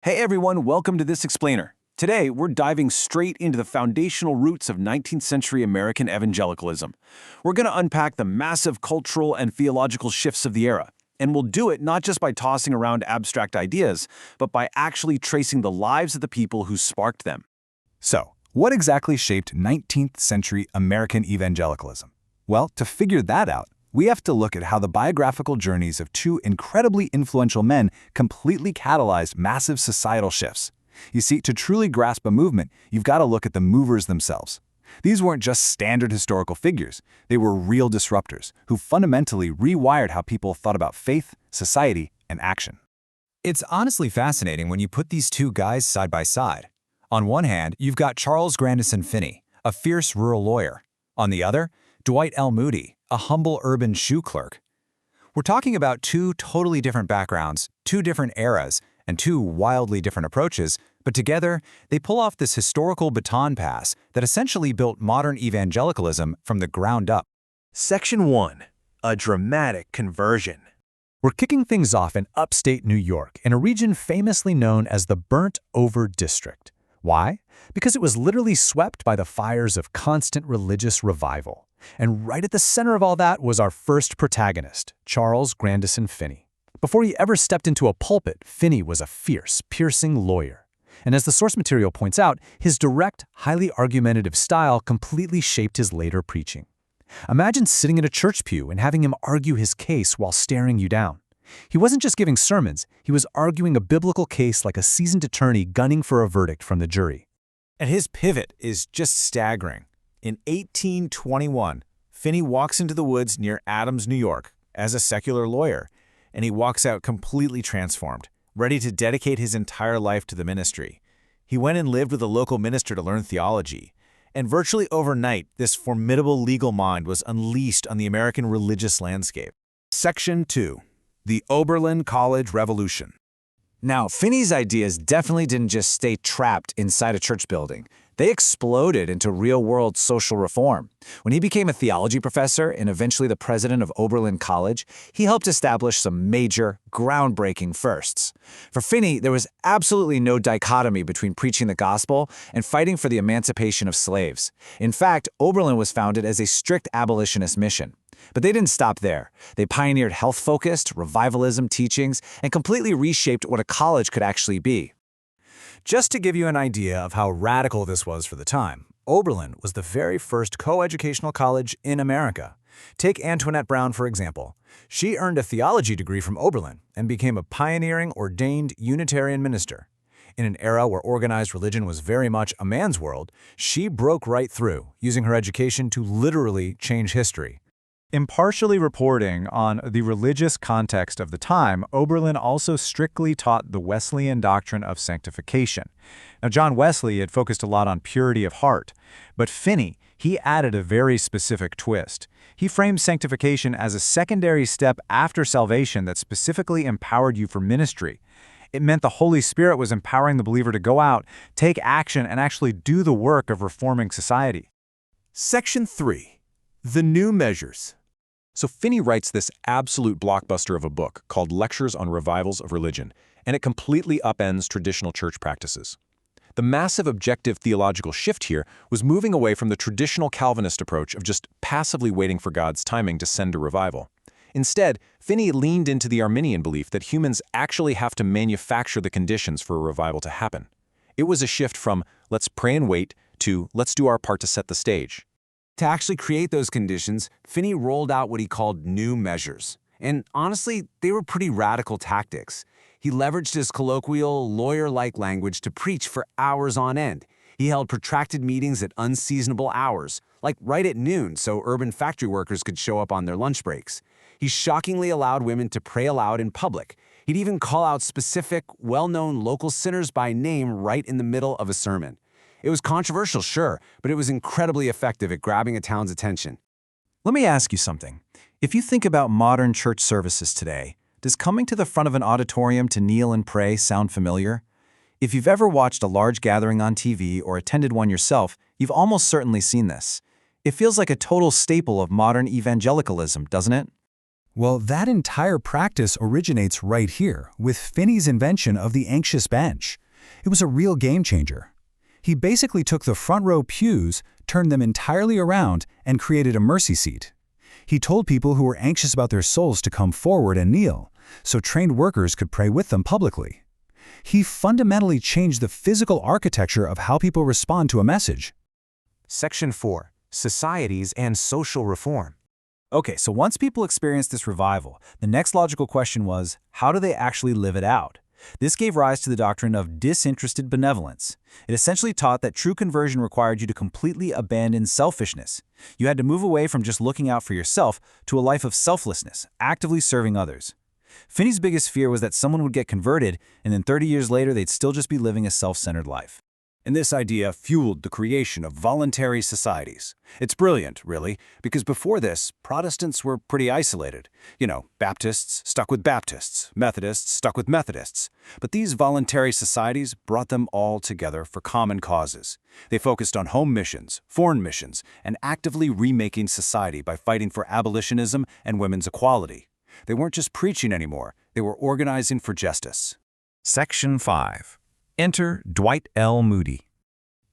Hey everyone, welcome to This Explainer. Today, we're diving straight into the foundational roots of 19th century American evangelicalism. We're going to unpack the massive cultural and theological shifts of the era, and we'll do it not just by tossing around abstract ideas, but by actually tracing the lives of the people who sparked them. So, what exactly shaped 19th century American evangelicalism? Well, to figure that out, we have to look at how the biographical journeys of two incredibly influential men completely catalyzed massive societal shifts. You see, to truly grasp a movement, you've got to look at the movers themselves. These weren't just standard historical figures. They were real disruptors who fundamentally rewired how people thought about faith, society, and action. It's honestly fascinating when you put these two guys side by side. On one hand, you've got Charles Grandison Finney, a fierce rural lawyer. On the other, Dwight L. Moody, a humble urban shoe clerk. We're talking about two totally different backgrounds, two different eras, and two wildly different approaches, but together, they pull off this historical baton pass that essentially built modern evangelicalism from the ground up. Section 1. A dramatic conversion. We're kicking things off in upstate New York, in a region famously known as the Burnt-Over District. Why? Because it was literally swept by the fires of constant religious revival. And right at the center of all that was our first protagonist, Charles Grandison Finney. Before he ever stepped into a pulpit, Finney was a fierce, piercing lawyer. And as the source material points out, his direct, highly argumentative style completely shaped his later preaching. Imagine sitting in a church pew and having him argue his case while staring you down. He wasn't just giving sermons, he was arguing a biblical case like a seasoned attorney gunning for a verdict from the jury. And his pivot is just staggering. In 1821, Finney walks into the woods near Adams, New York, as a secular lawyer, and he walks out completely transformed, ready to dedicate his entire life to the ministry. He went and lived with a local minister to learn theology, and virtually overnight, this formidable legal mind was unleashed on the American religious landscape. Section 2. The Oberlin College Revolution. Now, Finney's ideas definitely didn't just stay trapped inside a church building. They exploded into real-world social reform. When he became a theology professor and eventually the president of Oberlin College, he helped establish some major, groundbreaking firsts. For Finney, there was absolutely no dichotomy between preaching the gospel and fighting for the emancipation of slaves. In fact, Oberlin was founded as a strict abolitionist mission. But they didn't stop there. They pioneered health-focused, revivalism teachings and completely reshaped what a college could actually be. Just to give you an idea of how radical this was for the time, Oberlin was the very first coeducational college in America. Take Antoinette Brown, for example. She earned a theology degree from Oberlin and became a pioneering, ordained Unitarian minister. In an era where organized religion was very much a man's world, she broke right through, using her education to literally change history. Impartially reporting on the religious context of the time, Oberlin also strictly taught the Wesleyan doctrine of sanctification. Now, John Wesley had focused a lot on purity of heart, but Finney, he added a very specific twist. He framed sanctification as a secondary step after salvation that specifically empowered you for ministry. It meant the Holy Spirit was empowering the believer to go out, take action, and actually do the work of reforming society. Section 3. The New Measures. So Finney writes this absolute blockbuster of a book called Lectures on Revivals of Religion, and it completely upends traditional church practices. The massive objective theological shift here was moving away from the traditional Calvinist approach of just passively waiting for God's timing to send a revival. Instead, Finney leaned into the Arminian belief that humans actually have to manufacture the conditions for a revival to happen. It was a shift from, let's pray and wait, to, let's do our part to set the stage. To actually create those conditions, Finney rolled out what he called new measures. And honestly, they were pretty radical tactics. He leveraged his colloquial, lawyer-like language to preach for hours on end. He held protracted meetings at unseasonable hours, like right at noon, so urban factory workers could show up on their lunch breaks. He shockingly allowed women to pray aloud in public. He'd even call out specific, well-known local sinners by name right in the middle of a sermon. It was controversial, sure, but it was incredibly effective at grabbing a town's attention. Let me ask you something. If you think about modern church services today, does coming to the front of an auditorium to kneel and pray sound familiar? If you've ever watched a large gathering on TV or attended one yourself, you've almost certainly seen this. It feels like a total staple of modern evangelicalism, doesn't it? Well, that entire practice originates right here, with Finney's invention of the anxious bench. It was a real game changer. He basically took the front row pews, turned them entirely around, and created a mercy seat. He told people who were anxious about their souls to come forward and kneel, so trained workers could pray with them publicly. He fundamentally changed the physical architecture of how people respond to a message. Section 4. Societies and Social Reform. Okay, so once people experienced this revival, the next logical question was, how do they actually live it out? This gave rise to the doctrine of disinterested benevolence. It essentially taught that true conversion required you to completely abandon selfishness. You had to move away from just looking out for yourself to a life of selflessness, actively serving others. Finney's biggest fear was that someone would get converted, and then 30 years later they'd still just be living a self-centered life. And this idea fueled the creation of voluntary societies. It's brilliant, really, because before this, Protestants were pretty isolated. Baptists stuck with Baptists, Methodists stuck with Methodists. But these voluntary societies brought them all together for common causes. They focused on home missions, foreign missions, and actively remaking society by fighting for abolitionism and women's equality. They weren't just preaching anymore, they were organizing for justice. Section 5. Enter Dwight L. Moody.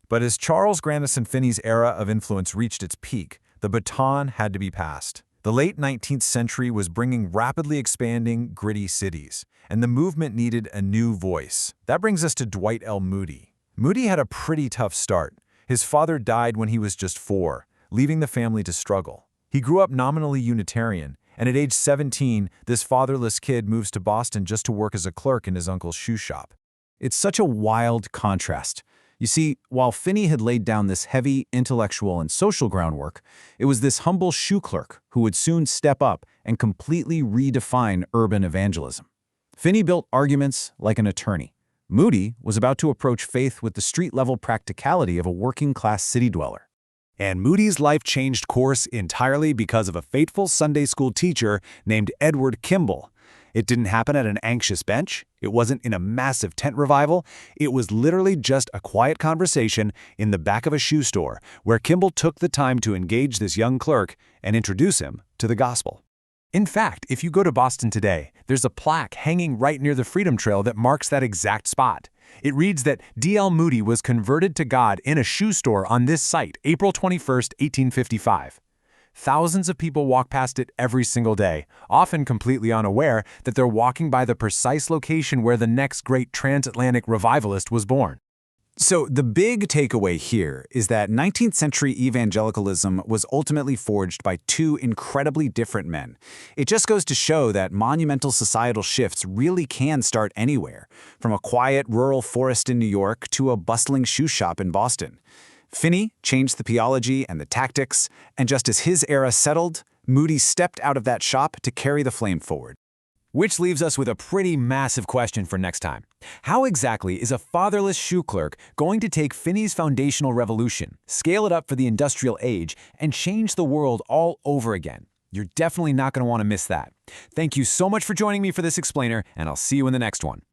But as Charles Grandison Finney's era of influence reached its peak, the baton had to be passed. The late 19th century was bringing rapidly expanding, gritty cities, and the movement needed a new voice. That brings us to Dwight L. Moody. Moody had a pretty tough start. His father died when he was just 4, leaving the family to struggle. He grew up nominally Unitarian, and at age 17, this fatherless kid moves to Boston just to work as a clerk in his uncle's shoe shop. It's such a wild contrast. You see, while Finney had laid down this heavy intellectual and social groundwork, it was this humble shoe clerk who would soon step up and completely redefine urban evangelism. Finney built arguments like an attorney. Moody was about to approach faith with the street-level practicality of a working-class city dweller. And Moody's life changed course entirely because of a fateful Sunday school teacher named Edward Kimball. It didn't happen at an anxious bench. It wasn't in a massive tent revival. It was literally just a quiet conversation in the back of a shoe store where Kimball took the time to engage this young clerk and introduce him to the gospel. In fact, if you go to Boston today, there's a plaque hanging right near the Freedom Trail that marks that exact spot. It reads that D.L. Moody was converted to God in a shoe store on this site, April 21, 1855. Thousands of people walk past it every single day, often completely unaware that they're walking by the precise location where the next great transatlantic revivalist was born. So the big takeaway here is that 19th century evangelicalism was ultimately forged by two incredibly different men. It just goes to show that monumental societal shifts really can start anywhere, from a quiet rural forest in New York to a bustling shoe shop in Boston. Finney changed the theology and the tactics, and just as his era settled, Moody stepped out of that shop to carry the flame forward. Which leaves us with a pretty massive question for next time. How exactly is a fatherless shoe clerk going to take Finney's foundational revolution, scale it up for the industrial age, and change the world all over again? You're definitely not going to want to miss that. Thank you so much for joining me for this explainer, and I'll see you in the next one.